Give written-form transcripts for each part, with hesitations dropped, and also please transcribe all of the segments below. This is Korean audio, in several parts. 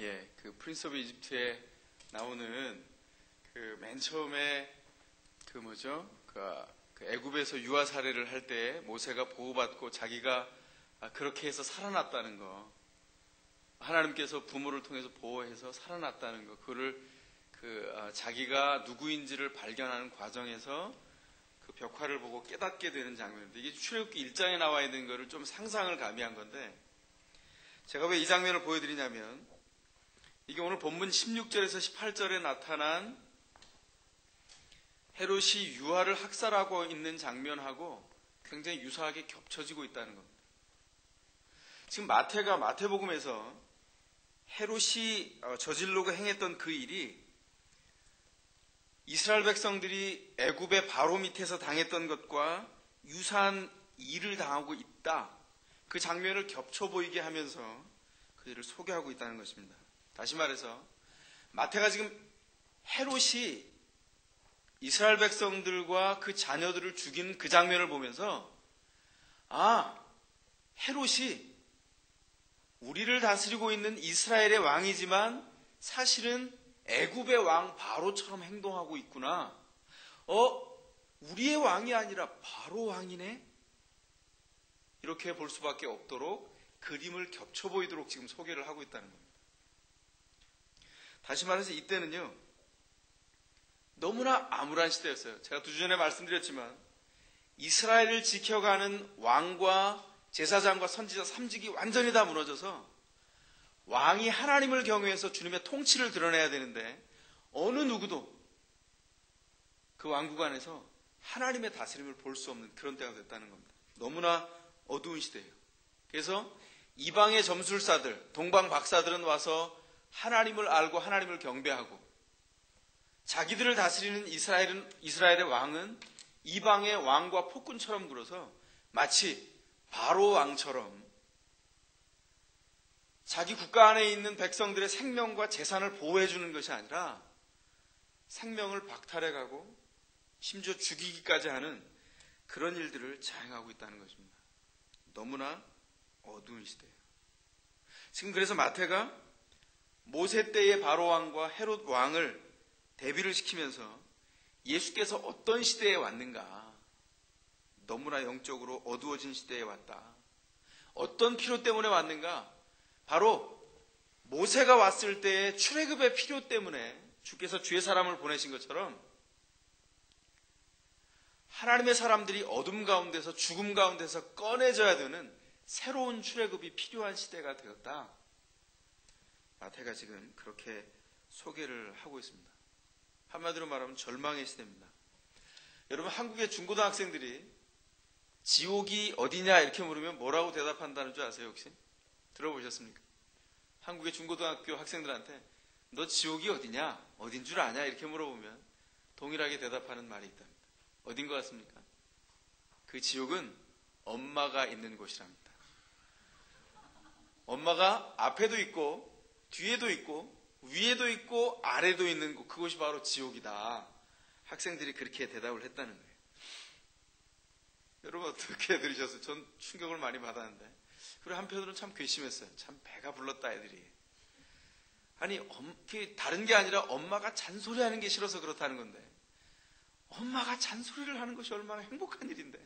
그 프린스 오브 이집트에 나오는 그 맨 처음에 그 애굽에서 유아 살해를 할 때 모세가 보호받고 자기가 그렇게 해서 살아났다는 거, 하나님께서 부모를 통해서 보호해서 살아났다는 거, 그거를 자기가 누구인지를 발견하는 과정에서 그 벽화를 보고 깨닫게 되는 장면인데, 이게 출애굽기 1장에 나와 있는 거를 좀 상상을 가미한 건데, 제가 왜 이 장면을 보여드리냐면, 이게 오늘 본문 16절에서 18절에 나타난 헤롯이 유아를 학살하고 있는 장면하고 굉장히 유사하게 겹쳐지고 있다는 겁니다. 지금 마태복음에서 헤롯이 저지르고 행했던 그 일이 이스라엘 백성들이 애굽의 바로 밑에서 당했던 것과 유사한 일을 당하고 있다. 그 장면을 겹쳐 보이게 하면서 그 일을 소개하고 있다는 것입니다. 다시 말해서 마태가 지금 헤롯이 이스라엘 백성들과 그 자녀들을 죽인 그 장면을 보면서 헤롯이 우리를 다스리고 있는 이스라엘의 왕이지만 사실은 애굽의 왕 바로처럼 행동하고 있구나. 우리의 왕이 아니라 바로 왕이네? 이렇게 볼 수밖에 없도록 그림을 겹쳐 보이도록 지금 소개를 하고 있다는 겁니다. 다시 말해서 이때는요, 너무나 암울한 시대였어요. 제가 2주 전에 말씀드렸지만 이스라엘을 지켜가는 왕과 제사장과 선지자 3직이 완전히 다 무너져서 왕이 하나님을 경외해서 주님의 통치를 드러내야 되는데 어느 누구도 그 왕국 안에서 하나님의 다스림을 볼 수 없는 그런 때가 됐다는 겁니다. 너무나 어두운 시대예요. 그래서 이방의 점술사들, 동방 박사들은 와서 하나님을 알고 하나님을 경배하고, 자기들을 다스리는 이스라엘의 왕은 이방의 왕과 폭군처럼 굴어서 마치 바로 왕처럼 자기 국가 안에 있는 백성들의 생명과 재산을 보호해 주는 것이 아니라 생명을 박탈해가고 심지어 죽이기까지 하는 그런 일들을 자행하고 있다는 것입니다. 너무나 어두운 시대예요. 지금 그래서 마태가 모세 때의 바로 왕과 헤롯 왕을 대비를 시키면서 예수께서 어떤 시대에 왔는가, 너무나 영적으로 어두워진 시대에 왔다. 어떤 필요 때문에 왔는가? 바로 모세가 왔을 때의 출애굽의 필요 때문에 주께서 주의 사람을 보내신 것처럼 하나님의 사람들이 어둠 가운데서, 죽음 가운데서 꺼내져야 되는 새로운 출애굽이 필요한 시대가 되었다. 마태가 지금 그렇게 소개를 하고 있습니다. 한마디로 말하면 절망의 시대입니다. 여러분, 한국의 중고등학생들이 지옥이 어디냐 이렇게 물으면 뭐라고 대답한다는 줄 아세요, 혹시? 들어보셨습니까? 한국의 중고등학교 학생들한테 너 지옥이 어디냐? 어딘 줄 아냐? 이렇게 물어보면 동일하게 대답하는 말이 있답니다. 어딘 것 같습니까? 그 지옥은 엄마가 있는 곳이랍니다. 엄마가 앞에도 있고 뒤에도 있고 위에도 있고 아래도 있는 곳, 그곳이 바로 지옥이다. 학생들이 그렇게 대답을 했다는 거예요. 여러분 어떻게 들으셨어요? 전 충격을 많이 받았는데, 그리고 한편으로는 참 괘씸했어요. 참 배가 불렀다 애들이. 아니 다른 게 아니라 엄마가 잔소리하는 게 싫어서 그렇다는 건데, 엄마가 잔소리를 하는 것이 얼마나 행복한 일인데,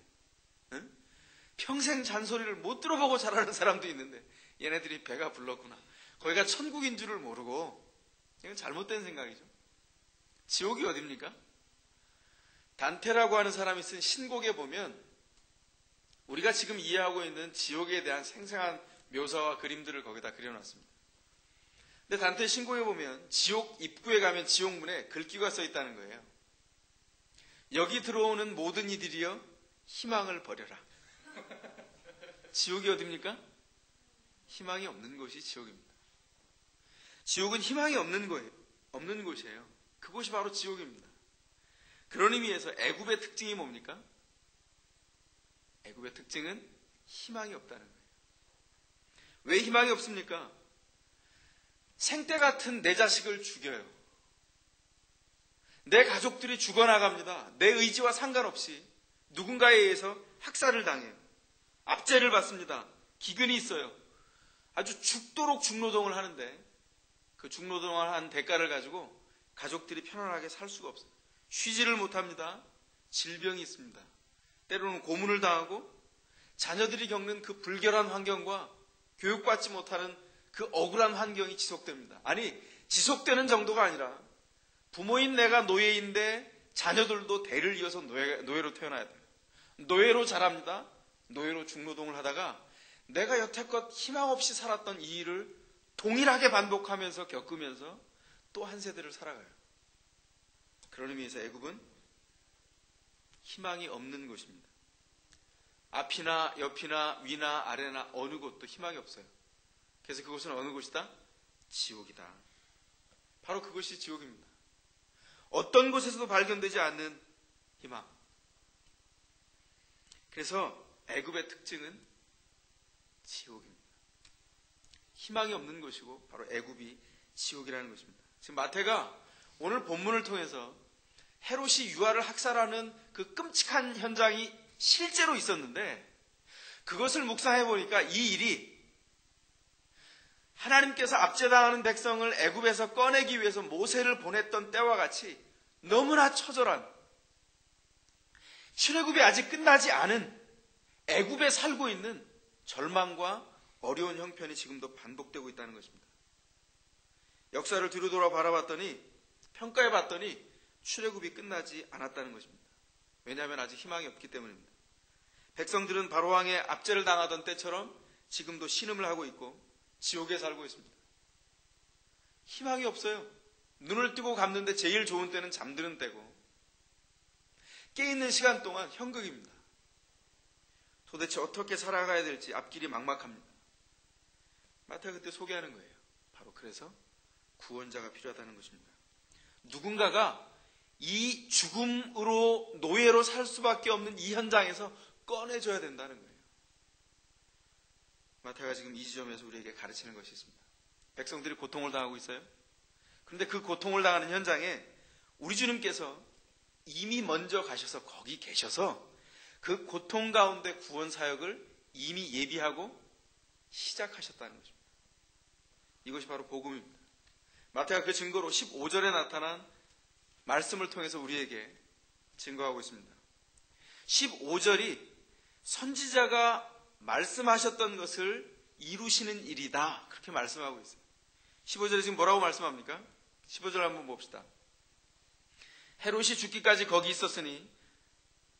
응? 평생 잔소리를 못 들어보고 자라는 사람도 있는데 얘네들이 배가 불렀구나, 거기가 천국인 줄을 모르고, 이건 잘못된 생각이죠. 지옥이 어딥니까? 단테라고 하는 사람이 쓴 신곡에 보면 우리가 지금 이해하고 있는 지옥에 대한 생생한 묘사와 그림들을 거기다 그려놨습니다. 근데 단테 신곡에 보면 지옥 입구에 가면 지옥문에 글귀가 써 있다는 거예요. 여기 들어오는 모든 이들이여 희망을 버려라. 지옥이 어딥니까? 희망이 없는 곳이 지옥입니다. 지옥은 희망이 없는 곳이에요. 그곳이 바로 지옥입니다. 그런 의미에서 애굽의 특징이 뭡니까? 애굽의 특징은 희망이 없다는 거예요. 왜 희망이 없습니까? 생때 같은 내 자식을 죽여요. 내 가족들이 죽어나갑니다. 내 의지와 상관없이 누군가에 의해서 학살을 당해요. 압제를 받습니다. 기근이 있어요. 아주 죽도록 중노동을 하는데 그 중노동을 한 대가를 가지고 가족들이 편안하게 살 수가 없어요. 쉬지를 못합니다. 질병이 있습니다. 때로는 고문을 당하고 자녀들이 겪는 그 불결한 환경과 교육받지 못하는 그 억울한 환경이 지속됩니다. 아니, 지속되는 정도가 아니라 부모인 내가 노예인데 자녀들도 대를 이어서 노예로 태어나야 돼요. 노예로 자랍니다. 노예로 중노동을 하다가 내가 여태껏 희망 없이 살았던 이 일을 동일하게 반복하면서 겪으면서 또 한 세대를 살아가요. 그런 의미에서 애굽은 희망이 없는 곳입니다. 앞이나 옆이나 위나 아래나 어느 곳도 희망이 없어요. 그래서 그곳은 어느 곳이다? 지옥이다. 바로 그것이 지옥입니다. 어떤 곳에서도 발견되지 않는 희망. 그래서 애굽의 특징은 지옥입니다. 희망이 없는 곳이고 바로 애굽이 지옥이라는 것입니다. 지금 마태가 오늘 본문을 통해서 헤롯이 유아를 학살하는 그 끔찍한 현장이 실제로 있었는데 그것을 묵상해 보니까 이 일이 하나님께서 압제당하는 백성을 애굽에서 꺼내기 위해서 모세를 보냈던 때와 같이 너무나 처절한 출애굽이 아직 끝나지 않은 애굽에 살고 있는 절망과 어려운 형편이 지금도 반복되고 있다는 것입니다. 역사를 뒤로 돌아 바라봤더니 평가해 봤더니 출애굽이 끝나지 않았다는 것입니다. 왜냐하면 아직 희망이 없기 때문입니다. 백성들은 바로왕의 압제를 당하던 때처럼 지금도 신음을 하고 있고 지옥에 살고 있습니다. 희망이 없어요. 눈을 뜨고 감는데 제일 좋은 때는 잠드는 때고 깨있는 시간 동안 현극입니다. 도대체 어떻게 살아가야 될지 앞길이 막막합니다. 마태가 그때 소개하는 거예요. 바로 그래서 구원자가 필요하다는 것입니다. 누군가가 이 죽음으로 노예로 살 수밖에 없는 이 현장에서 꺼내줘야 된다는 거예요. 마태가 지금 이 지점에서 우리에게 가르치는 것이 있습니다. 백성들이 고통을 당하고 있어요. 그런데 그 고통을 당하는 현장에 우리 주님께서 이미 먼저 가셔서 거기 계셔서 그 고통 가운데 구원 사역을 이미 예비하고 시작하셨다는 것입니다. 이것이 바로 복음입니다. 마태가 그 증거로 15절에 나타난 말씀을 통해서 우리에게 증거하고 있습니다. 15절이 선지자가 말씀하셨던 것을 이루시는 일이다. 그렇게 말씀하고 있어요. 15절에 지금 뭐라고 말씀합니까? 15절 한번 봅시다. 헤롯이 죽기까지 거기 있었으니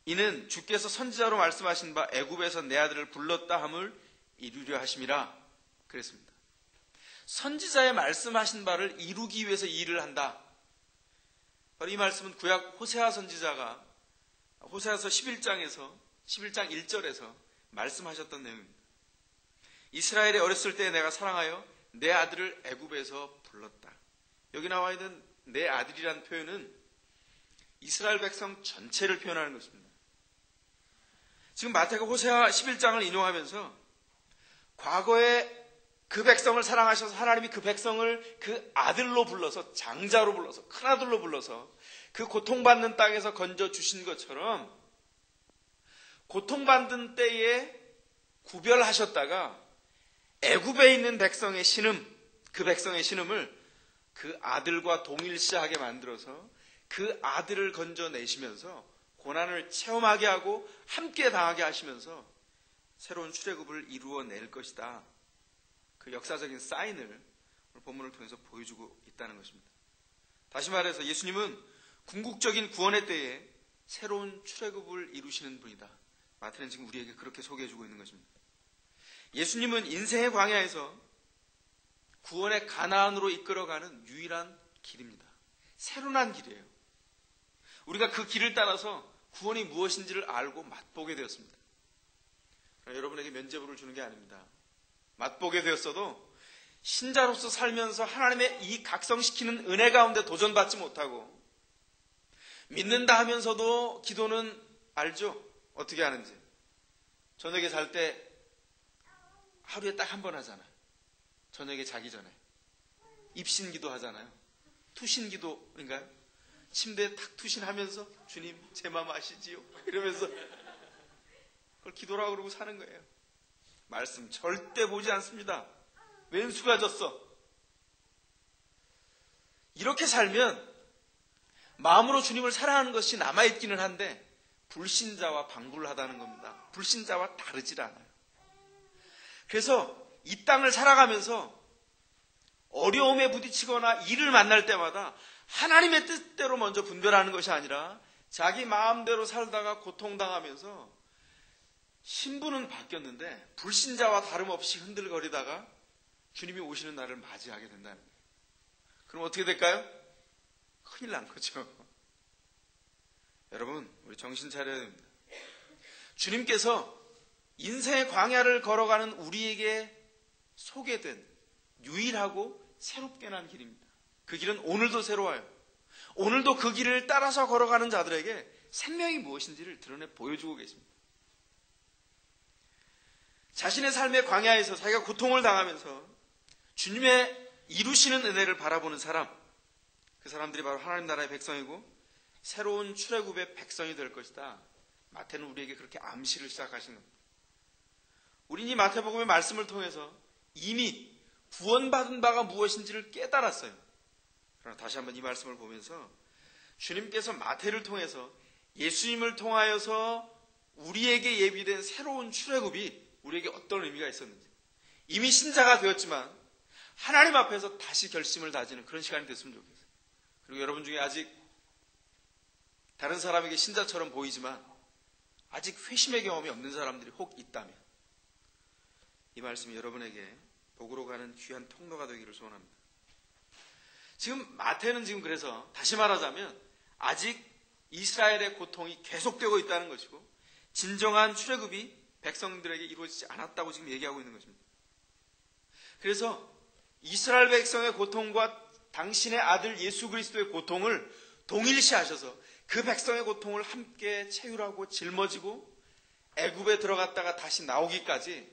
이는 주께서 선지자로 말씀하신 바 애굽에서 내 아들을 불렀다 함을 이루려 하심이라 그랬습니다. 선지자의 말씀하신 바를 이루기 위해서 이 일을 한다. 바로 이 말씀은 구약 호세아 선지자가 호세아서 11장 1절에서 말씀하셨던 내용입니다. 이스라엘이 어렸을 때 내가 사랑하여 내 아들을 애굽에서 불렀다. 여기 나와 있는 내 아들이란 표현은 이스라엘 백성 전체를 표현하는 것입니다. 지금 마태가 호세아 11장을 인용하면서 과거에 그 백성을 사랑하셔서 하나님이 그 백성을 그 아들로 불러서 장자로 불러서 큰아들로 불러서 그 고통받는 땅에서 건져주신 것처럼 고통받는 때에 구별하셨다가 애굽에 있는 백성의 신음, 그 백성의 신음을 그 아들과 동일시하게 만들어서 그 아들을 건져내시면서 고난을 체험하게 하고 함께 당하게 하시면서 새로운 출애굽을 이루어낼 것이다. 그 역사적인 사인을 오늘 본문을 통해서 보여주고 있다는 것입니다. 다시 말해서 예수님은 궁극적인 구원의 때에 새로운 출애굽을 이루시는 분이다. 마태는 지금 우리에게 그렇게 소개해주고 있는 것입니다. 예수님은 인생의 광야에서 구원의 가나안으로 이끌어가는 유일한 길입니다. 새로 난 길이에요. 우리가 그 길을 따라서 구원이 무엇인지를 알고 맛보게 되었습니다. 여러분에게 면죄부를 주는 게 아닙니다. 맛보게 되었어도 신자로서 살면서 하나님의 이 각성시키는 은혜 가운데 도전받지 못하고 믿는다 하면서도 기도는 알죠? 어떻게 하는지. 저녁에 잘 때 하루에 딱 한 번 하잖아요. 저녁에 자기 전에. 입신기도 하잖아요. 투신기도인가요? 침대에 탁 투신하면서 주님 제 마음 아시지요? 이러면서 그걸 기도라고 그러고 사는 거예요. 말씀 절대 보지 않습니다. 왼수가 졌어. 이렇게 살면 마음으로 주님을 사랑하는 것이 남아있기는 한데 불신자와 방불하다는 겁니다. 불신자와 다르질 않아요. 그래서 이 땅을 살아가면서 어려움에 부딪히거나 일을 만날 때마다 하나님의 뜻대로 먼저 분별하는 것이 아니라 자기 마음대로 살다가 고통당하면서 신분은 바뀌었는데 불신자와 다름없이 흔들거리다가 주님이 오시는 날을 맞이하게 된다는 거예요. 그럼 어떻게 될까요? 큰일 난 거죠. 여러분, 우리 정신 차려야 됩니다. 주님께서 인생의 광야를 걸어가는 우리에게 소개된 유일하고 새롭게 난 길입니다. 그 길은 오늘도 새로워요. 오늘도 그 길을 따라서 걸어가는 자들에게 생명이 무엇인지를 드러내 보여주고 계십니다. 자신의 삶의 광야에서 자기가 고통을 당하면서 주님의 이루시는 은혜를 바라보는 사람, 그 사람들이 바로 하나님 나라의 백성이고 새로운 출애굽의 백성이 될 것이다. 마태는 우리에게 그렇게 암시를 시작하신 겁니다. 우리는 이 마태복음의 말씀을 통해서 이미 구원받은 바가 무엇인지를 깨달았어요. 그러나 다시 한번 이 말씀을 보면서 주님께서 마태를 통해서 예수님을 통하여서 우리에게 예비된 새로운 출애굽이 우리에게 어떤 의미가 있었는지, 이미 신자가 되었지만 하나님 앞에서 다시 결심을 다지는 그런 시간이 됐으면 좋겠어요. 그리고 여러분 중에 아직 다른 사람에게 신자처럼 보이지만 아직 회심의 경험이 없는 사람들이 혹 있다면 이 말씀이 여러분에게 복으로 가는 귀한 통로가 되기를 소원합니다. 지금 마태는 지금 그래서 다시 말하자면 아직 이스라엘의 고통이 계속되고 있다는 것이고 진정한 출애굽이 백성들에게 이루어지지 않았다고 지금 얘기하고 있는 것입니다. 그래서 이스라엘 백성의 고통과 당신의 아들 예수 그리스도의 고통을 동일시하셔서 그 백성의 고통을 함께 체휼하고 짊어지고 애굽에 들어갔다가 다시 나오기까지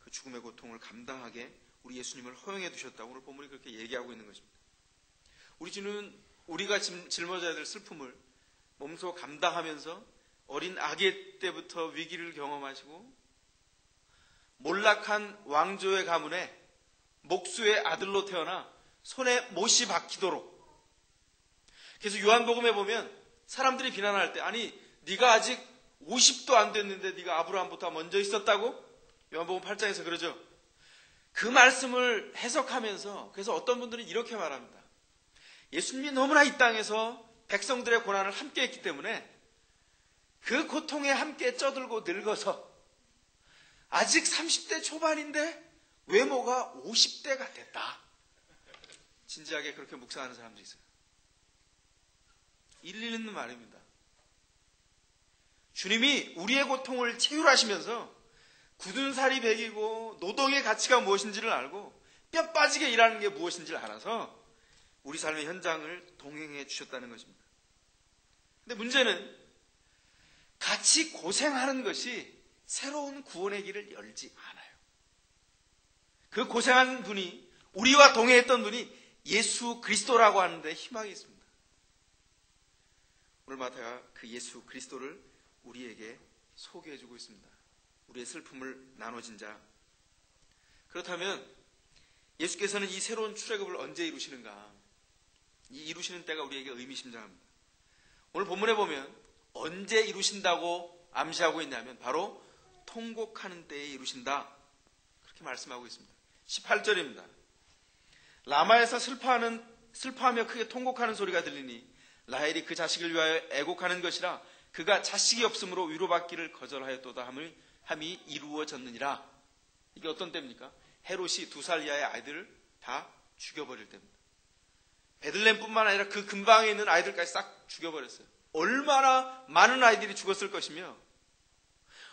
그 죽음의 고통을 감당하게 우리 예수님을 허용해 두셨다고 오늘 본문이 그렇게 얘기하고 있는 것입니다. 우리 주는 우리가 짊어져야 될 슬픔을 몸소 감당하면서 어린 아기 때부터 위기를 경험하시고 몰락한 왕조의 가문에 목수의 아들로 태어나 손에 못이 박히도록, 그래서 요한복음에 보면 사람들이 비난할 때 아니 네가 아직 50도 안 됐는데 네가 아브라함보다 먼저 있었다고? 요한복음 8장에서 그러죠. 그 말씀을 해석하면서 그래서 어떤 분들은 이렇게 말합니다. 예수님이 너무나 이 땅에서 백성들의 고난을 함께 했기 때문에 그 고통에 함께 쪄들고 늙어서 아직 30대 초반인데 외모가 50대가 됐다. 진지하게 그렇게 묵상하는 사람들이 있어요. 일리 있는 말입니다. 주님이 우리의 고통을 체휼하시면서 굳은 살이 배기고 노동의 가치가 무엇인지를 알고 뼈 빠지게 일하는 게 무엇인지를 알아서 우리 삶의 현장을 동행해 주셨다는 것입니다. 근데 문제는 같이 고생하는 것이 새로운 구원의 길을 열지 않아요. 그 고생한 분이, 우리와 동행했던 분이 예수 그리스도라고 하는데 희망이 있습니다. 오늘 마태가 그 예수 그리스도를 우리에게 소개해주고 있습니다. 우리의 슬픔을 나눠진 자. 그렇다면 예수께서는 이 새로운 출애굽을 언제 이루시는가? 이 이루시는 때가 우리에게 의미심장합니다. 오늘 본문에 보면 언제 이루신다고 암시하고 있냐면 바로 통곡하는 때에 이루신다. 그렇게 말씀하고 있습니다. 18절입니다. 라마에서 슬퍼하며 크게 통곡하는 소리가 들리니 라헬이 그 자식을 위하여 애곡하는 것이라 그가 자식이 없으므로 위로받기를 거절하였도다 함이 이루어졌느니라. 이게 어떤 때입니까? 헤롯이 2살 이하의 아이들을 다 죽여버릴 때입니다. 베들레헴뿐만 아니라 그 근방에 있는 아이들까지 싹 죽여버렸어요. 얼마나 많은 아이들이 죽었을 것이며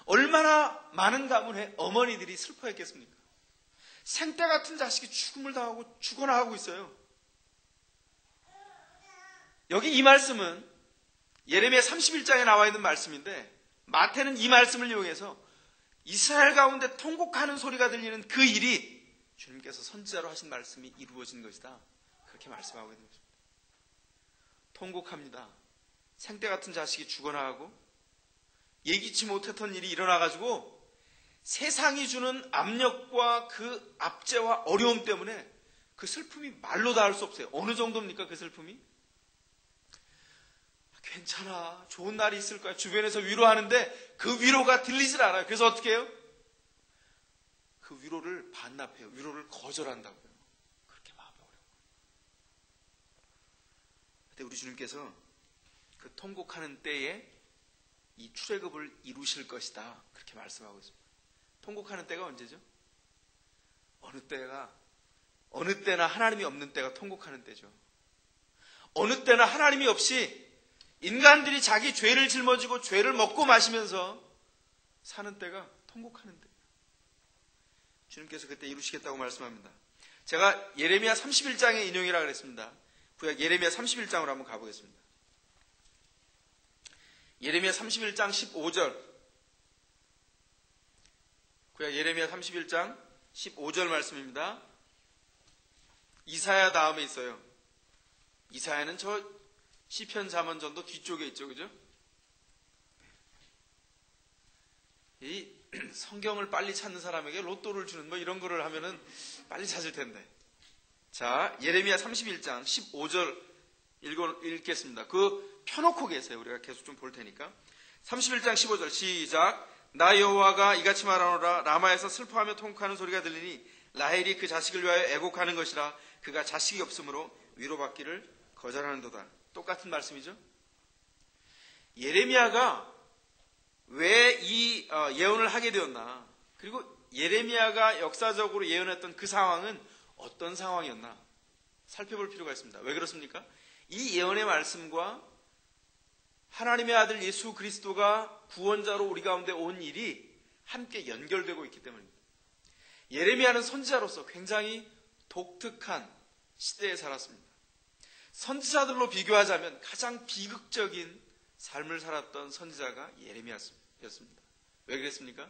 얼마나 많은 가문의 어머니들이 슬퍼했겠습니까? 생떼 같은 자식이 죽음을 당하고 죽어나가고 있어요. 여기 이 말씀은 예레미야 31장에 나와 있는 말씀인데 마태는 이 말씀을 이용해서 이스라엘 가운데 통곡하는 소리가 들리는 그 일이 주님께서 선지자로 하신 말씀이 이루어진 것이다. 그렇게 말씀하고 있는 것입니다. 통곡합니다. 생떼 같은 자식이 죽어나가고 예기치 못했던 일이 일어나가지고 세상이 주는 압력과 그 압제와 어려움 때문에 그 슬픔이 말로 다 할 수 없어요. 어느 정도입니까, 그 슬픔이? 괜찮아, 좋은 날이 있을 거야. 주변에서 위로하는데 그 위로가 들리질 않아요. 그래서 어떻게 해요? 그 위로를 반납해요. 위로를 거절한다고요. 그렇게 마음이 어려워요. 그때 우리 주님께서 그 통곡하는 때에 이 출애굽을 이루실 것이다, 그렇게 말씀하고 있습니다. 통곡하는 때가 언제죠? 어느 때나 하나님이 없는 때가 통곡하는 때죠. 어느 때나 하나님이 없이 인간들이 자기 죄를 짊어지고 죄를 먹고 마시면서 사는 때가 통곡하는 때예요. 주님께서 그때 이루시겠다고 말씀합니다. 제가 예레미야 31장의 인용이라고 그랬습니다. 구약 예레미야 31장으로 한번 가보겠습니다. 예레미야 31장 15절. 구약 예레미야 31장 15절 말씀입니다. 이사야 다음에 있어요. 이사야는 저 시편 잠언전도 뒤쪽에 있죠, 그죠? 이 성경을 빨리 찾는 사람에게 로또를 주는 뭐 이런 거를 하면은 빨리 찾을 텐데. 자, 예레미야 31장 15절 읽겠습니다. 그 펴놓고 계세요. 우리가 계속 좀 볼 테니까. 31장 15절 시작. 나 여호와가 이같이 말하노라. 라마에서 슬퍼하며 통곡하는 소리가 들리니 라헬이 그 자식을 위하여 애곡하는 것이라. 그가 자식이 없으므로 위로받기를 거절하는도다. 똑같은 말씀이죠. 예레미야가 왜 이 예언을 하게 되었나, 그리고 예레미야가 역사적으로 예언했던 그 상황은 어떤 상황이었나 살펴볼 필요가 있습니다. 왜 그렇습니까? 이 예언의 말씀과 하나님의 아들 예수 그리스도가 구원자로 우리 가운데 온 일이 함께 연결되고 있기 때문입니다. 예레미야는 선지자로서 굉장히 독특한 시대에 살았습니다. 선지자들로 비교하자면 가장 비극적인 삶을 살았던 선지자가 예레미야였습니다. 왜 그랬습니까?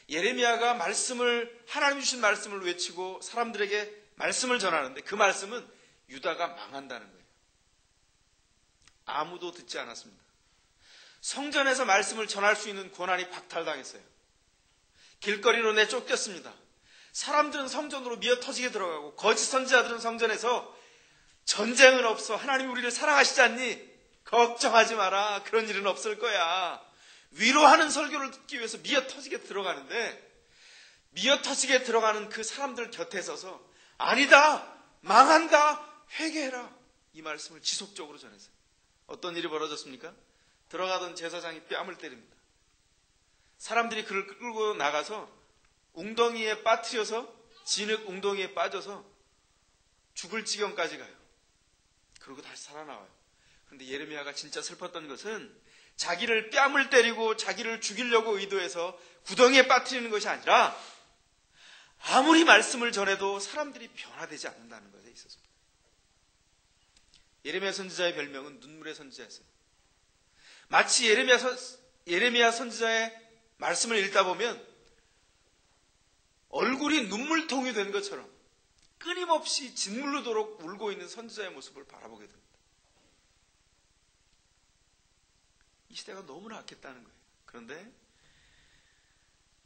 예레미야가 하나님 주신 말씀을 외치고 사람들에게 말씀을 전하는데 그 말씀은 유다가 망한다는 거예요. 아무도 듣지 않았습니다. 성전에서 말씀을 전할 수 있는 권한이 박탈당했어요. 길거리로 내쫓겼습니다. 사람들은 성전으로 미어터지게 들어가고 거짓 선지자들은 성전에서 전쟁은 없어, 하나님이 우리를 사랑하시지 않니? 걱정하지 마라, 그런 일은 없을 거야. 위로하는 설교를 듣기 위해서 미어터지게 들어가는데, 미어터지게 들어가는 그 사람들 곁에 서서 아니다, 망한다, 회개해라, 이 말씀을 지속적으로 전했어요. 어떤 일이 벌어졌습니까? 들어가던 제사장이 뺨을 때립니다. 사람들이 그를 끌고 나가서 웅덩이에 빠뜨려서 진흙 웅덩이에 빠져서 죽을 지경까지 가요. 그리고 다시 살아나와요. 그런데 예레미야가 진짜 슬펐던 것은 자기를 뺨을 때리고 자기를 죽이려고 의도해서 구덩이에 빠뜨리는 것이 아니라 아무리 말씀을 전해도 사람들이 변화되지 않는다는 것에 있었습니다. 예레미야 선지자의 별명은 눈물의 선지자였어요. 마치 예레미야 선지자의 말씀을 읽다 보면 얼굴이 눈물통이 된 것처럼 끊임없이 짓무르도록 울고 있는 선지자의 모습을 바라보게 됩니다. 이 시대가 너무나 악했다는 거예요. 그런데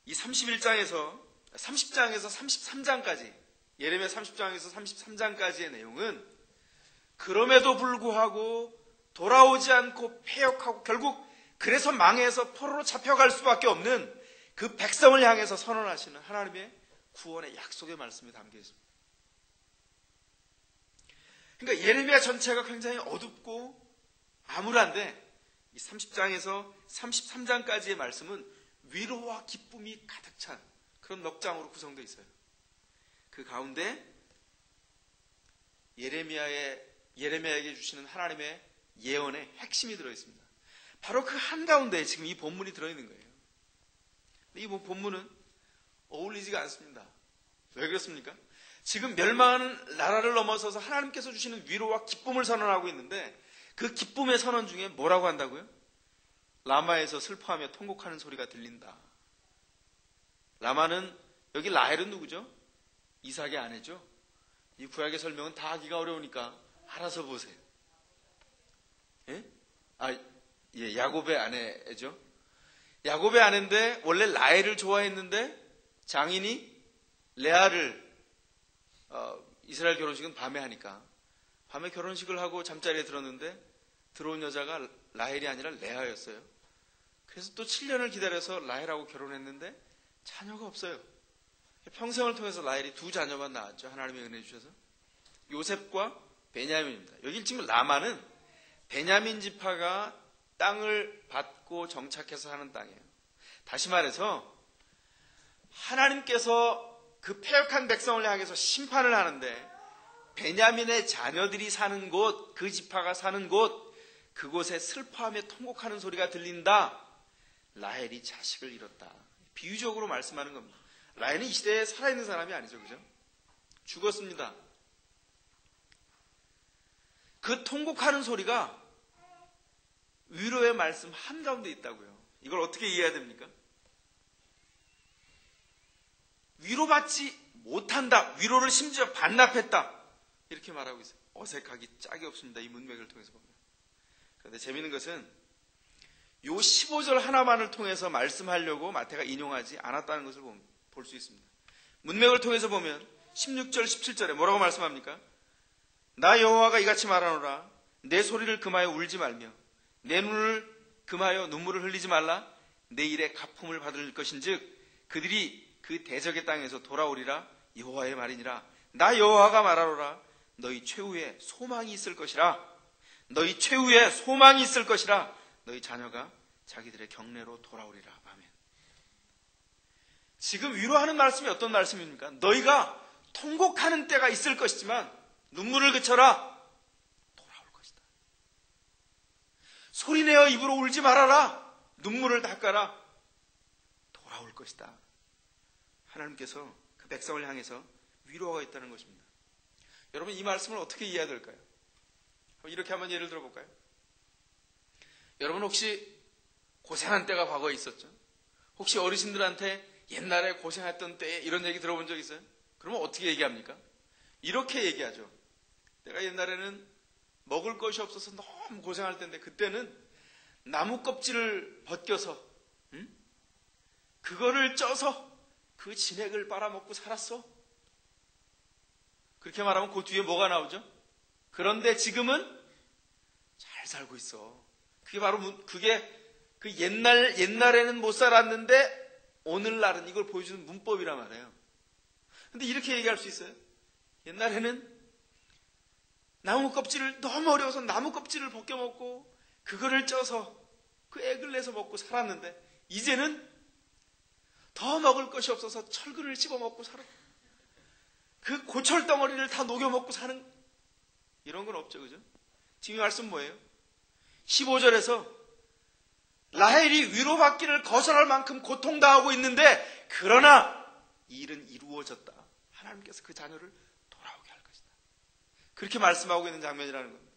이 30장에서 33장까지, 예레미야 30장에서 33장까지의 내용은 그럼에도 불구하고 돌아오지 않고 패역하고 결국 그래서 망해서 포로로 잡혀갈 수밖에 없는 그 백성을 향해서 선언하시는 하나님의 구원의 약속의 말씀이 담겨 있습니다. 그러니까 예레미야 전체가 굉장히 어둡고 암울한데 이 30장에서 33장까지의 말씀은 위로와 기쁨이 가득 찬 그런 넉장으로 구성되어 있어요. 그 가운데 예레미야에게 주시는 하나님의 예언의 핵심이 들어있습니다. 바로 그 한가운데에 지금 이 본문이 들어있는 거예요. 이 본문은 어울리지가 않습니다. 왜 그렇습니까? 지금 멸망하는 나라를 넘어서서 하나님께서 주시는 위로와 기쁨을 선언하고 있는데 그 기쁨의 선언 중에 뭐라고 한다고요? 라마에서 슬퍼하며 통곡하는 소리가 들린다. 라마는, 여기 라헬은 누구죠? 이삭의 아내죠. 이 구약의 설명은 다 하기가 어려우니까 알아서 보세요. 예? 야곱의 아내죠. 야곱의 아내인데 원래 라헬을 좋아했는데 장인이 레아를 이스라엘 결혼식은 밤에 하니까 밤에 결혼식을 하고 잠자리에 들었는데 들어온 여자가 라헬이 아니라 레아였어요. 그래서 또 7년을 기다려서 라헬하고 결혼했는데 자녀가 없어요. 평생을 통해서 라헬이 2자녀만 낳았죠. 하나님의 은혜 주셔서. 요셉과 베냐민입니다. 여기 지금 라마는 베냐민 지파가 땅을 받고 정착해서 하는 땅이에요. 다시 말해서 하나님께서 그 패역한 백성을 향해서 심판을 하는데 베냐민의 자녀들이 사는 곳, 그 지파가 사는 곳, 그곳에 슬퍼하며 통곡하는 소리가 들린다. 라헬이 자식을 잃었다. 비유적으로 말씀하는 겁니다. 라헬은 이 시대에 살아있는 사람이 아니죠. 그죠? 죽었습니다. 그 통곡하는 소리가 위로의 말씀 한가운데 있다고요. 이걸 어떻게 이해해야 됩니까? 위로받지 못한다. 위로를 심지어 반납했다. 이렇게 말하고 있어요. 어색하기 짝이 없습니다. 이 문맥을 통해서 보면. 그런데 재미있는 것은 요 15절 하나만을 통해서 말씀하려고 마태가 인용하지 않았다는 것을 볼 수 있습니다. 문맥을 통해서 보면 16절, 17절에 뭐라고 말씀합니까? 나 여호와가 이같이 말하노라. 내 소리를 금하여 울지 말며 내 눈을 금하여 눈물을 흘리지 말라. 내 일에 갚음을 받을 것인즉 그들이 그 대적의 땅에서 돌아오리라. 여호와의 말이니라. 나 여호와가 말하노라. 너희 최후에 소망이 있을 것이라. 너희 최후에 소망이 있을 것이라. 너희 자녀가 자기들의 경내로 돌아오리라. 아멘. 지금 위로하는 말씀이 어떤 말씀입니까? 너희가 통곡하는 때가 있을 것이지만 눈물을 그쳐라. 돌아올 것이다. 소리내어 입으로 울지 말아라. 눈물을 닦아라. 돌아올 것이다. 하나님께서 그 백성을 향해서 위로가 있다는 것입니다. 여러분 이 말씀을 어떻게 이해해야 될까요? 이렇게 한번 예를 들어볼까요? 여러분 혹시 고생한 때가 과거에 있었죠? 혹시 어르신들한테 옛날에 고생했던 때에 이런 얘기 들어본 적 있어요? 그러면 어떻게 얘기합니까? 이렇게 얘기하죠. 내가 옛날에는 먹을 것이 없어서 너무 고생할 때인데 그때는 나무 껍질을 벗겨서 그거를 쪄서 그 진액을 빨아먹고 살았어. 그렇게 말하면 그 뒤에 뭐가 나오죠? 그런데 지금은 잘 살고 있어. 그게 바로 그 옛날에는 못 살았는데 오늘날은 이걸 보여주는 문법이란 말이에요. 근데 이렇게 얘기할 수 있어요. 옛날에는 나무 껍질을 너무 어려워서 나무 껍질을 벗겨 먹고 그거를 쪄서 그 액을 내서 먹고 살았는데 이제는 더 먹을 것이 없어서 철근을 씹어 먹고 살아. 그 고철 덩어리를 다 녹여 먹고 사는 이런 건 없죠. 그죠? 지금 이 말씀 뭐예요? 15절에서 라헬이 위로받기를 거절할 만큼 고통당하고 있는데 그러나 이 일은 이루어졌다. 하나님께서 그 자녀를 돌아오게 할 것이다. 그렇게 말씀하고 있는 장면이라는 겁니다.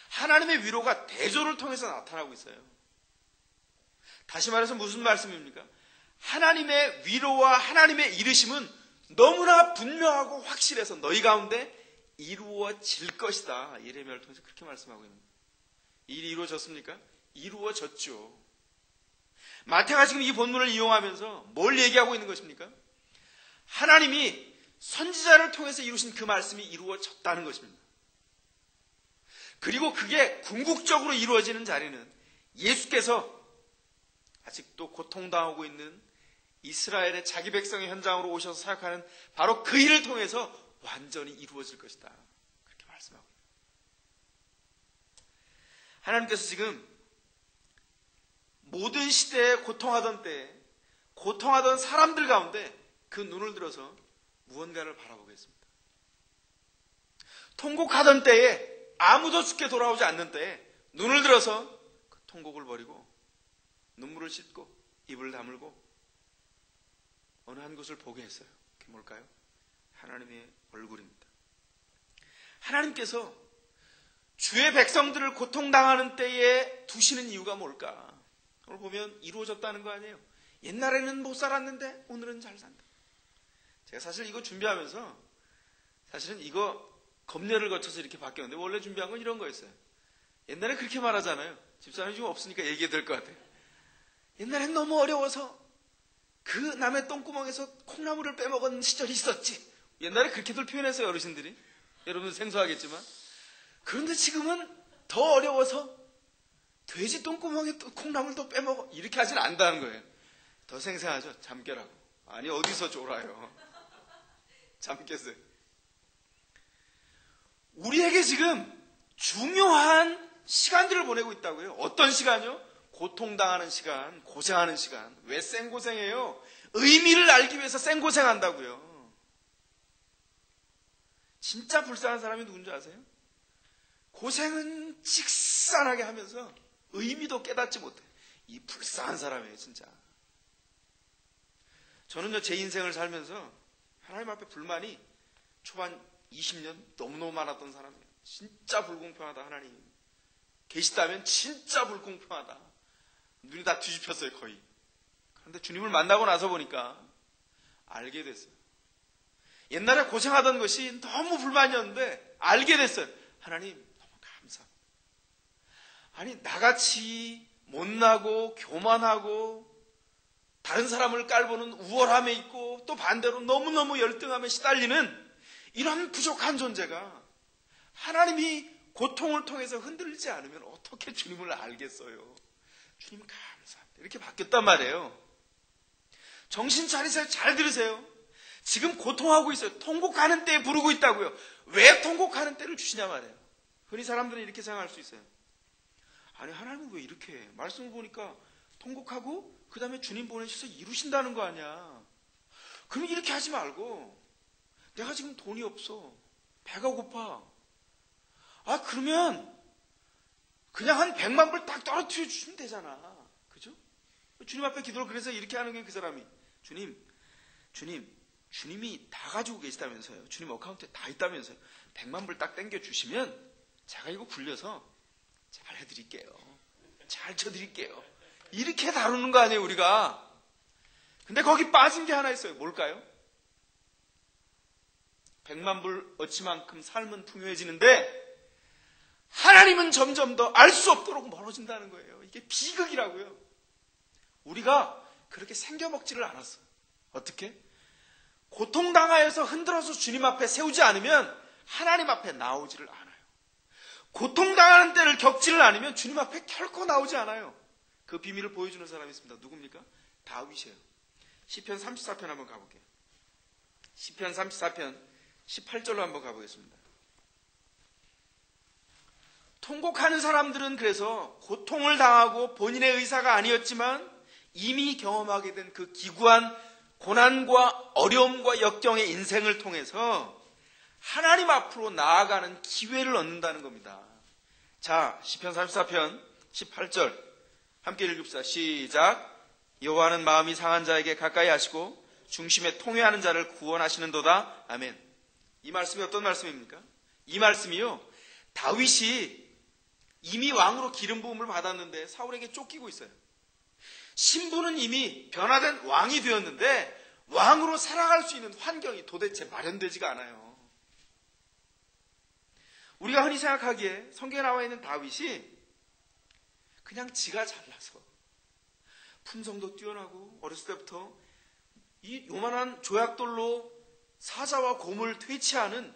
하나님의 위로가 대조를 통해서 나타나고 있어요. 다시 말해서 무슨 말씀입니까? 하나님의 위로와 하나님의 이르심은 너무나 분명하고 확실해서 너희 가운데 이루어질 것이다. 예레미야를 통해서 그렇게 말씀하고 있는 거예요. 일이 이루어졌습니까? 이루어졌죠. 마태가 지금 이 본문을 이용하면서 뭘 얘기하고 있는 것입니까? 하나님이 선지자를 통해서 이루신 그 말씀이 이루어졌다는 것입니다. 그리고 그게 궁극적으로 이루어지는 자리는 예수께서 아직도 고통당하고 있는 이스라엘의 자기 백성의 현장으로 오셔서 사역하는 바로 그 일을 통해서 완전히 이루어질 것이다. 그렇게 말씀하고 있습니다. 하나님께서 지금 모든 시대에 고통하던 때에 고통하던 사람들 가운데 그 눈을 들어서 무언가를 바라보겠습니다. 통곡하던 때에 아무도 죽게 돌아오지 않는 때에 눈을 들어서 그 통곡을 버리고 눈물을 씻고 입을 다물고 어느 한 곳을 보게 했어요. 그게 뭘까요? 하나님의 얼굴입니다. 하나님께서 주의 백성들을 고통당하는 때에 두시는 이유가 뭘까? 오늘 보면 이루어졌다는 거 아니에요. 옛날에는 못 살았는데 오늘은 잘 산다. 제가 사실 이거 준비하면서 사실은 이거 검열을 거쳐서 이렇게 바뀌었는데 원래 준비한 건 이런 거였어요. 옛날에 그렇게 말하잖아요. 집사람이 지금 없으니까 얘기해야 될 것 같아요. 옛날엔 너무 어려워서 그 남의 똥구멍에서 콩나물을 빼먹은 시절이 있었지. 옛날에 그렇게들 표현했어요, 어르신들이. 여러분 생소하겠지만. 그런데 지금은 더 어려워서 돼지 똥구멍에 또 콩나물도 빼먹어. 이렇게 하진 않는다는 거예요. 더 생생하죠? 잠 깨라고. 아니, 어디서 졸아요. 잠 깨세요. 우리에게 지금 중요한 시간들을 보내고 있다고요. 어떤 시간이요? 고통당하는 시간, 고생하는 시간. 왜 생고생해요? 의미를 알기 위해서 생고생한다고요. 진짜 불쌍한 사람이 누군지 아세요? 고생은 직선하게 하면서 의미도 깨닫지 못해. 이 불쌍한 사람이에요, 진짜. 저는요, 제 인생을 살면서 하나님 앞에 불만이 초반 20년 너무너무 많았던 사람이에요. 진짜 불공평하다, 하나님. 계시다면 진짜 불공평하다. 눈이 다 뒤집혔어요, 거의. 그런데 주님을 만나고 나서 보니까 알게 됐어요. 옛날에 고생하던 것이 너무 불만이었는데 알게 됐어요. 하나님, 너무 감사합니다. 아니, 나같이 못나고 교만하고 다른 사람을 깔보는 우월함에 있고 또 반대로 너무너무 열등함에 시달리는 이런 부족한 존재가 하나님이 고통을 통해서 흔들리지 않으면 어떻게 주님을 알겠어요? 주님 감사합니다. 이렇게 바뀌었단 말이에요. 정신 차리세요. 잘 들으세요. 지금 고통하고 있어요. 통곡하는 때에 부르고 있다고요. 왜 통곡하는 때를 주시냐 말이에요. 흔히 사람들은 이렇게 생각할 수 있어요. 아니, 하나님은 왜 이렇게 해? 말씀을 보니까 통곡하고 그 다음에 주님 보내셔서 이루신다는 거 아니야. 그럼 이렇게 하지 말고 내가 지금 돈이 없어. 배가 고파. 아, 그러면 그냥 한 100만 불 딱 떨어뜨려 주시면 되잖아. 그죠? 주님 앞에 기도를 그래서 이렇게 하는 게 그 사람이. 주님이 다 가지고 계시다면서요. 주님 어카운트에 다 있다면서요. 100만 불 딱 땡겨 주시면 제가 이거 굴려서 잘 해드릴게요. 잘 쳐드릴게요. 이렇게 다루는 거 아니에요, 우리가. 근데 거기 빠진 게 하나 있어요. 뭘까요? 100만 불 어치만큼 삶은 풍요해지는데 하나님은 점점 더 알 수 없도록 멀어진다는 거예요. 이게 비극이라고요. 우리가 그렇게 생겨먹지를 않았어요. 어떻게? 고통당하여서 흔들어서 주님 앞에 세우지 않으면 하나님 앞에 나오지를 않아요. 고통당하는 때를 겪지를 않으면 주님 앞에 결코 나오지 않아요. 그 비밀을 보여주는 사람이 있습니다. 누굽니까? 다윗이에요. 시편 34편 한번 가볼게요. 시편 34편 18절로 한번 가보겠습니다. 통곡하는 사람들은 그래서 고통을 당하고 본인의 의사가 아니었지만 이미 경험하게 된 그 기구한 고난과 어려움과 역경의 인생을 통해서 하나님 앞으로 나아가는 기회를 얻는다는 겁니다. 자, 시편 34편 18절 함께 읽읍시다. 시작. 여호와는 마음이 상한 자에게 가까이 하시고 중심에 통회하는 자를 구원하시는도다. 아멘. 이 말씀이 어떤 말씀입니까? 이 말씀이요, 다윗이 이미 왕으로 기름 부음을 받았는데 사울에게 쫓기고 있어요. 신부는 이미 변화된 왕이 되었는데 왕으로 살아갈 수 있는 환경이 도대체 마련되지가 않아요. 우리가 흔히 생각하기에 성경에 나와 있는 다윗이 그냥 지가 잘나서 품성도 뛰어나고 어렸을 때부터 이 요만한 조약돌로 사자와 곰을 퇴치하는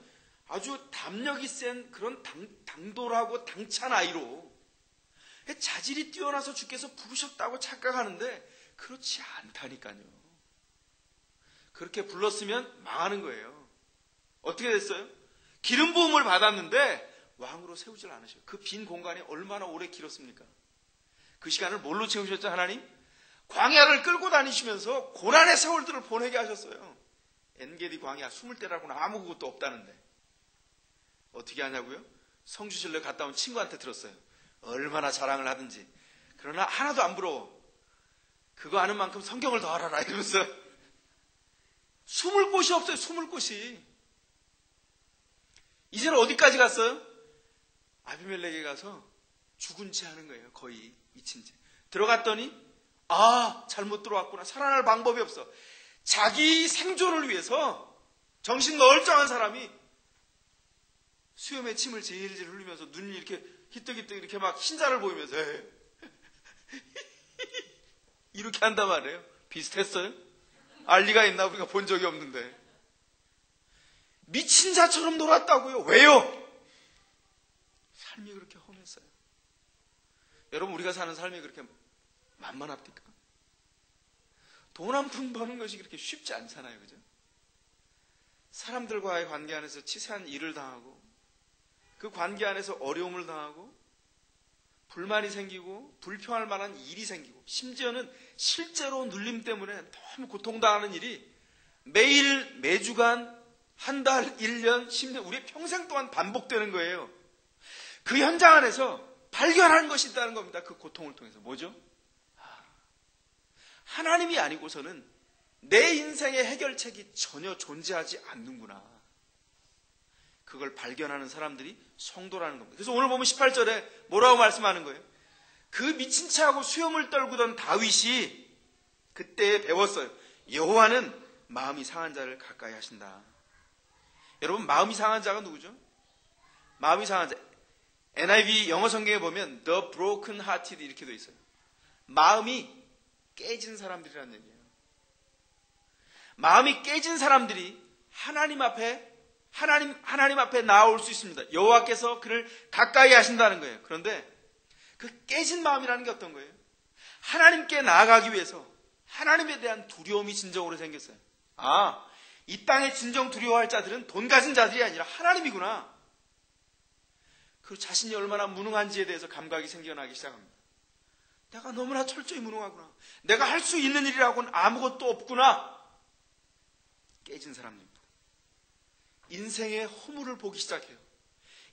아주 담력이 센 그런 당돌하고 당찬 아이로 자질이 뛰어나서 주께서 부르셨다고 착각하는데 그렇지 않다니까요. 그렇게 불렀으면 망하는 거예요. 어떻게 됐어요? 기름 부음을 받았는데 왕으로 세우질 않으셔요. 그 빈 공간이 얼마나 오래 길었습니까? 그 시간을 뭘로 채우셨죠, 하나님? 광야를 끌고 다니시면서 고난의 세월들을 보내게 하셨어요. 엔게디 광야 20대라고는 아무 것도 없다는데 어떻게 하냐고요? 성주실로 갔다 온 친구한테 들었어요. 얼마나 자랑을 하든지. 그러나 하나도 안 부러워. 그거 아는 만큼 성경을 더 알아라 이러면서 숨을 곳이 없어요. 숨을 곳이. 이제는 어디까지 갔어요? 아비멜렉에 가서 죽은 채 하는 거예요. 거의 미친 채. 들어갔더니 잘못 들어왔구나. 살아날 방법이 없어. 자기 생존을 위해서 정신 멀쩡한 사람이 수염에 침을 질질 흘리면서 눈이 이렇게 희뜩희뜩 이렇게 막 흰자를 보이면서 이렇게 한단 말이에요. 비슷했어요? 알 리가 있나? 우리가 본 적이 없는데. 미친 자처럼 놀았다고요. 왜요? 삶이 그렇게 험했어요. 여러분, 우리가 사는 삶이 그렇게 만만합니까? 돈 한 푼 버는 것이 그렇게 쉽지 않잖아요. 그죠? 사람들과의 관계 안에서 치사한 일을 당하고, 그 관계 안에서 어려움을 당하고, 불만이 생기고, 불평할 만한 일이 생기고, 심지어는 실제로 눌림 때문에 너무 고통당하는 일이 매일, 매주간, 한 달, 1년, 10년, 우리의 평생 동안 반복되는 거예요. 그 현장 안에서 발견하는 것이 있다는 겁니다. 그 고통을 통해서. 뭐죠? 하나님이 아니고서는 내 인생의 해결책이 전혀 존재하지 않는구나. 그걸 발견하는 사람들이 성도라는 겁니다. 그래서 오늘 보면 18절에 뭐라고 말씀하는 거예요? 그 미친 체하고 수염을 떨구던 다윗이 그때 배웠어요. 여호와는 마음이 상한 자를 가까이 하신다. 여러분, 마음이 상한 자가 누구죠? 마음이 상한 자. NIV 영어 성경에 보면 The broken hearted 이렇게 되어 있어요. 마음이 깨진 사람들이라는 얘기예요. 마음이 깨진 사람들이 하나님 앞에 나아올 수 있습니다. 여호와께서 그를 가까이 하신다는 거예요. 그런데 그 깨진 마음이라는 게 어떤 거예요? 하나님께 나아가기 위해서 하나님에 대한 두려움이 진정으로 생겼어요. 이 땅에 진정 두려워할 자들은 돈 가진 자들이 아니라 하나님이구나. 그 자신이 얼마나 무능한지에 대해서 감각이 생겨나기 시작합니다. 내가 너무나 철저히 무능하구나. 내가 할 수 있는 일이라고는 아무것도 없구나. 깨진 사람입니다. 인생의 허물을 보기 시작해요.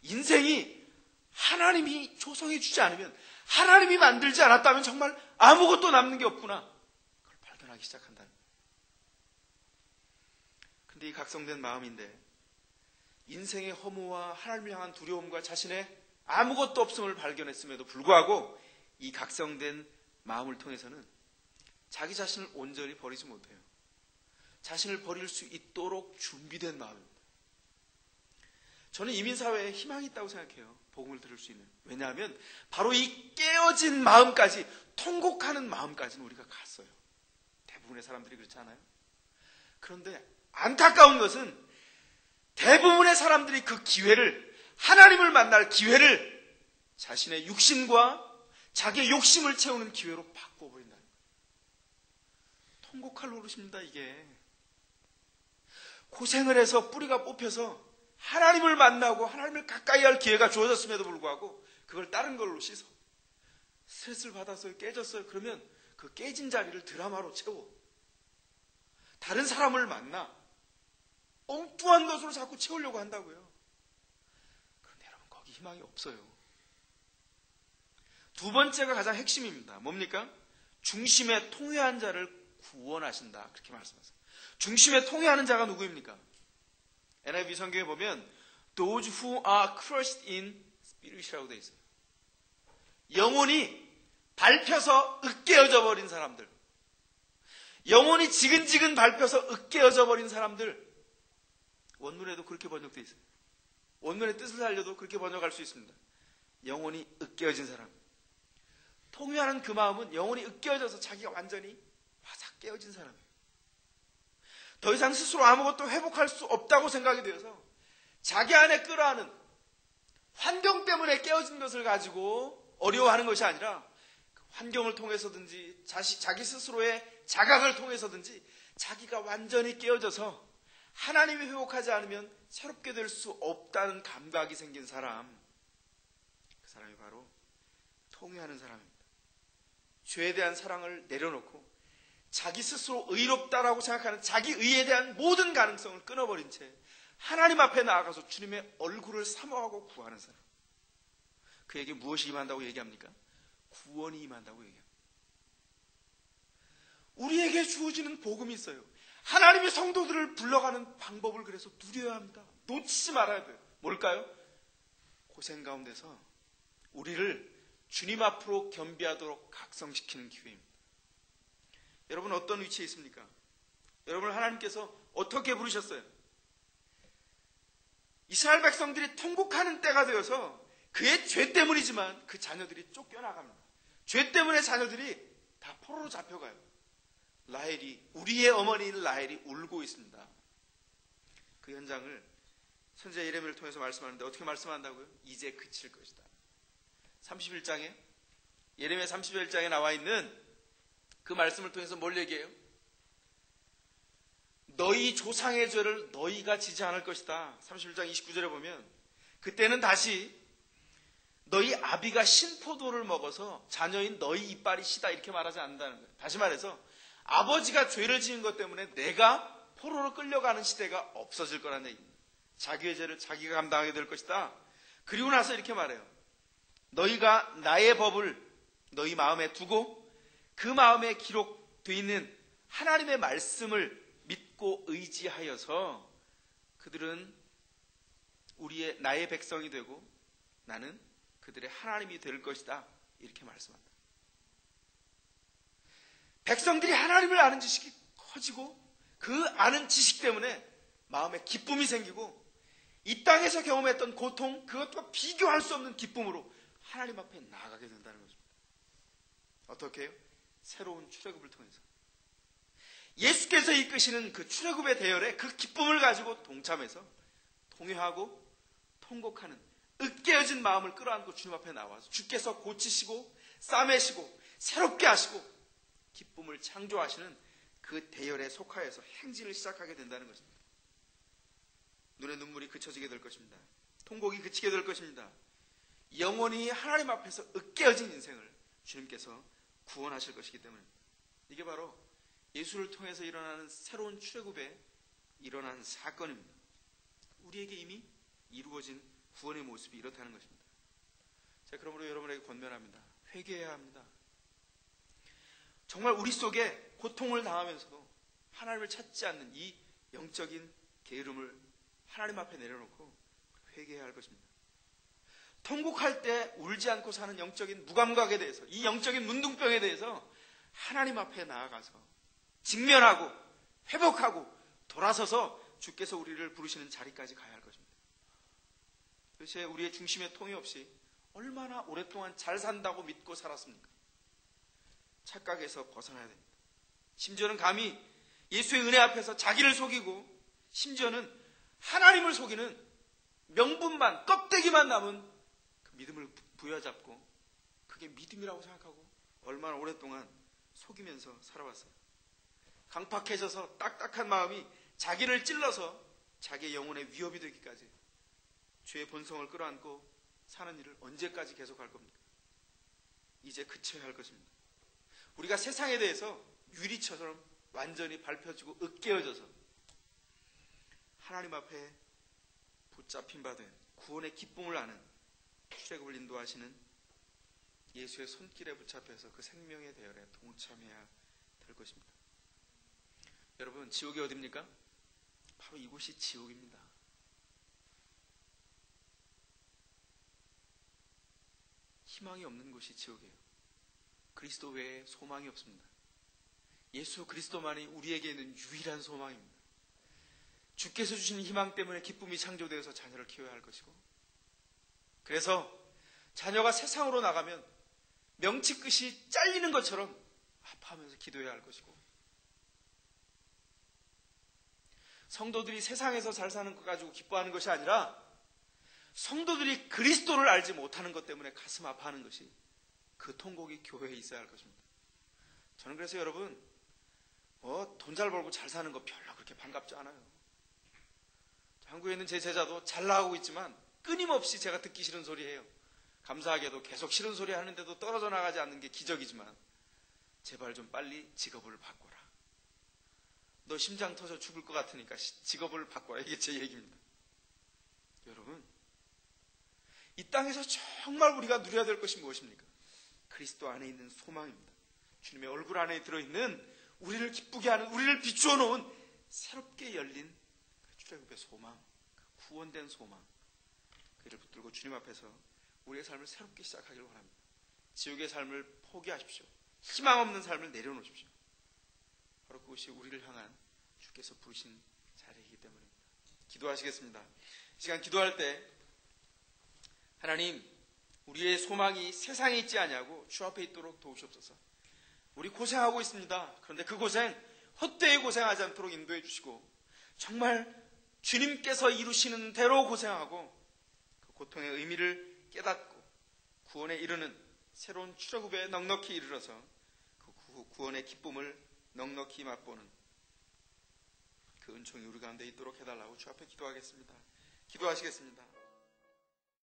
인생이 하나님이 조성해 주지 않으면, 하나님이 만들지 않았다면 정말 아무것도 남는 게 없구나. 그걸 발견하기 시작한다는 거예요. 근데 이 각성된 마음인데 인생의 허무와 하나님을 향한 두려움과 자신의 아무것도 없음을 발견했음에도 불구하고 이 각성된 마음을 통해서는 자기 자신을 온전히 버리지 못해요. 자신을 버릴 수 있도록 준비된 마음입니다. 저는 이민사회에 희망이 있다고 생각해요. 복음을 들을 수 있는. 왜냐하면 바로 이 깨어진 마음까지, 통곡하는 마음까지는 우리가 갔어요. 대부분의 사람들이 그렇지 않아요? 그런데 안타까운 것은 대부분의 사람들이 그 기회를, 하나님을 만날 기회를 자신의 육신과 자기의 욕심을 채우는 기회로 바꿔버린다는 거예요. 통곡할 노릇입니다, 이게. 고생을 해서 뿌리가 뽑혀서 하나님을 만나고 하나님을 가까이 할 기회가 주어졌음에도 불구하고 그걸 다른 걸로 씻어. 스트레스를 받았어요, 깨졌어요. 그러면 그 깨진 자리를 드라마로 채워. 다른 사람을 만나 엉뚱한 것으로 자꾸 채우려고 한다고요. 그런데 여러분, 거기 희망이 없어요. 두 번째가 가장 핵심입니다. 뭡니까? 중심에 통회한 자를 구원하신다. 그렇게 말씀하세요. 중심에 통회하는 자가 누구입니까? NIV 성경에 보면 Those who are crushed in spirit이라고 되어 있어요. 영혼이 밟혀서 으깨어져 버린 사람들, 영혼이 지근지근 밟혀서 으깨어져 버린 사람들, 원문에도 그렇게 번역되어 있어요. 원문의 뜻을 살려도 그렇게 번역할 수 있습니다. 영혼이 으깨어진 사람. 통회하는 그 마음은 영혼이 으깨어져서 자기가 완전히 화삭 깨어진 사람이에요. 더 이상 스스로 아무것도 회복할 수 없다고 생각이 되어서 자기 안에 끌어안은 환경 때문에 깨어진 것을 가지고 어려워하는 것이 아니라 그 환경을 통해서든지 자기 스스로의 자각을 통해서든지 자기가 완전히 깨어져서 하나님이 회복하지 않으면 새롭게 될 수 없다는 감각이 생긴 사람, 그 사람이 바로 통회하는 사람입니다. 죄에 대한 사랑을 내려놓고 자기 스스로 의롭다라고 생각하는 자기 의에 대한 모든 가능성을 끊어버린 채 하나님 앞에 나아가서 주님의 얼굴을 사모하고 구하는 사람. 그에게 무엇이 임한다고 얘기합니까? 구원이 임한다고 얘기합니다. 우리에게 주어지는 복음이 있어요. 하나님의 성도들을 불러가는 방법을 그래서 누려야 합니다. 놓치지 말아야 돼요. 뭘까요? 고생 가운데서 우리를 주님 앞으로 겸비하도록 각성시키는 기회입니다. 여러분, 어떤 위치에 있습니까? 여러분을 하나님께서 어떻게 부르셨어요? 이스라엘 백성들이 통곡하는 때가 되어서 그의 죄 때문이지만 그 자녀들이 쫓겨나갑니다. 죄 때문에 자녀들이 다 포로로 잡혀가요. 라헬이, 우리의 어머니인 라헬이 울고 있습니다. 그 현장을 선지자 예레미야를 통해서 말씀하는데 어떻게 말씀한다고요? 이제 그칠 것이다. 31장에 예레미야 31장에 나와 있는 그 말씀을 통해서 뭘 얘기해요? 너희 조상의 죄를 너희가 지지 않을 것이다. 31장 29절에 보면 그때는 다시 너희 아비가 신포도를 먹어서 자녀인 너희 이빨이 시다 이렇게 말하지 않는다는 거예요. 다시 말해서 아버지가 죄를 지은 것 때문에 내가 포로로 끌려가는 시대가 없어질 거라는 얘기입니다. 자기의 죄를 자기가 감당하게 될 것이다. 그리고 나서 이렇게 말해요. 너희가 나의 법을 너희 마음에 두고 그 마음에 기록되어 있는 하나님의 말씀을 믿고 의지하여서 그들은 나의 백성이 되고 나는 그들의 하나님이 될 것이다. 이렇게 말씀합니다. 백성들이 하나님을 아는 지식이 커지고 그 아는 지식 때문에 마음에 기쁨이 생기고 이 땅에서 경험했던 고통 그것과 비교할 수 없는 기쁨으로 하나님 앞에 나아가게 된다는 것입니다. 어떻게 해요? 새로운 출애굽을 통해서 예수께서 이끄시는 그 출애굽의 대열에 그 기쁨을 가지고 동참해서 통회하고 통곡하는 으깨어진 마음을 끌어안고 주님 앞에 나와서 주께서 고치시고 싸매시고 새롭게 하시고 기쁨을 창조하시는 그 대열에 속하여서 행진을 시작하게 된다는 것입니다. 눈의 눈물이 그쳐지게 될 것입니다. 통곡이 그치게 될 것입니다. 영원히 하나님 앞에서 으깨어진 인생을 주님께서 구원하실 것이기 때문입니다. 이게 바로 예수를 통해서 일어나는 새로운 출애굽에 일어난 사건입니다. 우리에게 이미 이루어진 구원의 모습이 이렇다는 것입니다. 자, 그러므로 여러분에게 권면합니다. 회개해야 합니다. 정말 우리 속에 고통을 당하면서도 하나님을 찾지 않는 이 영적인 게으름을 하나님 앞에 내려놓고 회개해야 할 것입니다. 통곡할 때 울지 않고 사는 영적인 무감각에 대해서, 이 영적인 문둥병에 대해서 하나님 앞에 나아가서 직면하고 회복하고 돌아서서 주께서 우리를 부르시는 자리까지 가야 할 것입니다. 도대체 우리의 중심에 통이 없이 얼마나 오랫동안 잘 산다고 믿고 살았습니까? 착각에서 벗어나야 됩니다. 심지어는 감히 예수의 은혜 앞에서 자기를 속이고 심지어는 하나님을 속이는 명분만, 껍데기만 남은 그 믿음을 부여잡고 그게 믿음이라고 생각하고 얼마나 오랫동안 속이면서 살아왔어요. 강팍해져서 딱딱한 마음이 자기를 찔러서 자기의 영혼의 위협이 되기까지 죄의 본성을 끌어안고 사는 일을 언제까지 계속할 겁니까? 이제 그쳐야 할 것입니다. 우리가 세상에 대해서 유리처럼 완전히 밟혀지고 으깨어져서 하나님 앞에 붙잡힌 바 된 구원의 기쁨을 아는 출애굽을 인도하시는 예수의 손길에 붙잡혀서 그 생명의 대열에 동참해야 될 것입니다. 여러분, 지옥이 어디입니까? 바로 이곳이 지옥입니다. 희망이 없는 곳이 지옥이에요. 그리스도 외에 소망이 없습니다. 예수 그리스도만이 우리에게 있는 유일한 소망입니다. 주께서 주신 희망 때문에 기쁨이 창조되어서 자녀를 키워야 할 것이고, 그래서 자녀가 세상으로 나가면 명치 끝이 잘리는 것처럼 아파하면서 기도해야 할 것이고, 성도들이 세상에서 잘 사는 것 가지고 기뻐하는 것이 아니라 성도들이 그리스도를 알지 못하는 것 때문에 가슴 아파하는 것이 그 통곡이 교회에 있어야 할 것입니다. 저는 그래서 여러분, 돈 잘 벌고 잘 사는 거 별로 그렇게 반갑지 않아요. 한국에 있는 제 제자도 잘 나가고 있지만 끊임없이 제가 듣기 싫은 소리 해요. 감사하게도 계속 싫은 소리 하는데도 떨어져 나가지 않는 게 기적이지만 제발 좀 빨리 직업을 바꿔라. 너 심장 터져 죽을 것 같으니까 직업을 바꿔라. 이게 제 얘기입니다. 여러분, 이 땅에서 정말 우리가 누려야 될 것이 무엇입니까? 그리스도 안에 있는 소망입니다. 주님의 얼굴 안에 들어있는 우리를 기쁘게 하는, 우리를 비추어 놓은 새롭게 열린 그 출애굽의 소망, 그 구원된 소망, 그를 붙들고 주님 앞에서 우리의 삶을 새롭게 시작하기를 원합니다. 지옥의 삶을 포기하십시오. 희망 없는 삶을 내려놓으십시오. 바로 그것이 우리를 향한 주께서 부르신 자리이기 때문입니다. 기도하시겠습니다. 이 시간 기도할 때 하나님, 우리의 소망이 세상에 있지 아니하고 주 앞에 있도록 도우시옵소서. 우리 고생하고 있습니다. 그런데 그 고생 헛되이 고생하지 않도록 인도해 주시고 정말 주님께서 이루시는 대로 고생하고 그 고통의 의미를 깨닫고 구원에 이르는 새로운 출애굽에 넉넉히 이르러서 그 구원의 기쁨을 넉넉히 맛보는 그 은총이 우리 가운데 있도록 해달라고 주 앞에 기도하겠습니다. 기도하시겠습니다.